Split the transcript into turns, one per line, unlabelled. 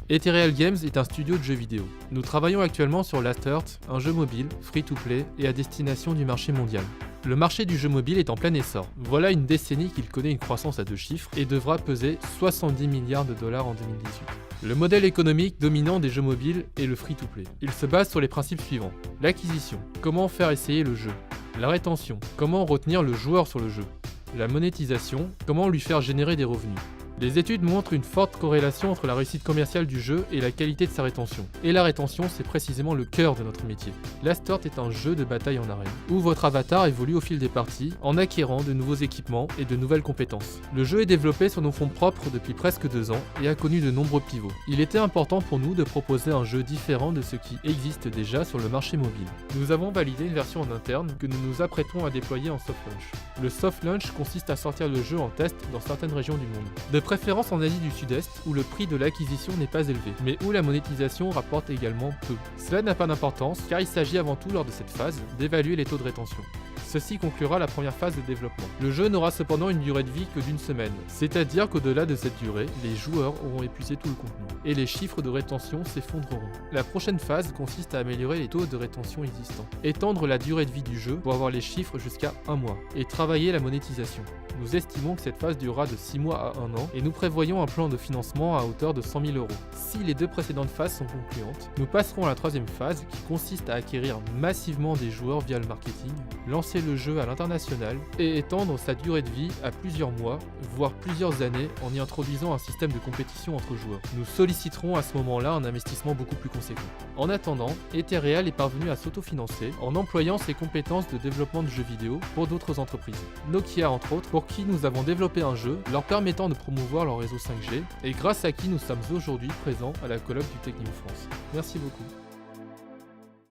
Ethereal Games est un studio de jeux vidéo. Nous travaillons actuellement sur Last Earth, un jeu mobile, free-to-play et à destination du marché mondial. Le marché du jeu mobile est en plein essor. Voilà une décennie qu'il connaît une croissance à 2 chiffres et devra peser 70 milliards de dollars en 2018. Le modèle économique dominant des jeux mobiles est le free-to-play. Il se base sur les principes suivants. L'acquisition, comment faire essayer le jeu. La rétention, comment retenir le joueur sur le jeu. La monétisation, comment lui faire générer des revenus. Les études montrent une forte corrélation entre la réussite commerciale du jeu et la qualité de sa rétention. Et la rétention, c'est précisément le cœur de notre métier. Last Earth est un jeu de bataille en arène, où votre avatar évolue au fil des parties, en acquérant de nouveaux équipements et de nouvelles compétences. Le jeu est développé sur nos fonds propres depuis presque 2 ans et a connu de nombreux pivots. Il était important pour nous de proposer un jeu différent de ce qui existe déjà sur le marché mobile. Nous avons validé une version en interne que nous nous apprêtons à déployer en soft launch. Le soft launch consiste à sortir le jeu en test dans certaines régions du monde. De préférence en Asie du Sud-Est, où le prix de l'acquisition n'est pas élevé, mais où la monétisation rapporte également peu. Cela n'a pas d'importance, car il s'agit avant tout lors de cette phase d'évaluer les taux de rétention. Ceci conclura la première phase de développement. Le jeu n'aura cependant une durée de vie que d'1 semaine, c'est-à-dire qu'au-delà de cette durée, les joueurs auront épuisé tout le contenu, et les chiffres de rétention s'effondreront. La prochaine phase consiste à améliorer les taux de rétention existants, étendre la durée de vie du jeu pour avoir les chiffres jusqu'à 1 mois, et travailler la monétisation. Nous estimons que cette phase durera de 6 mois à 1 an, et nous prévoyons un plan de financement à hauteur de 100 000 €. Si les 2 précédentes phases sont concluantes, nous passerons à la troisième phase qui consiste à acquérir massivement des joueurs via le marketing, lancer le jeu à l'international et étendre sa durée de vie à plusieurs mois, voire plusieurs années en y introduisant un système de compétition entre joueurs. Nous solliciterons à ce moment-là un investissement beaucoup plus conséquent. En attendant, Ethereal est parvenu à s'autofinancer en employant ses compétences de développement de jeux vidéo pour d'autres entreprises. Nokia entre autres, pour qui nous avons développé un jeu leur permettant de promouvoir leur réseau 5G et grâce à qui nous sommes aujourd'hui présents à la colloque du Technium France. Merci beaucoup.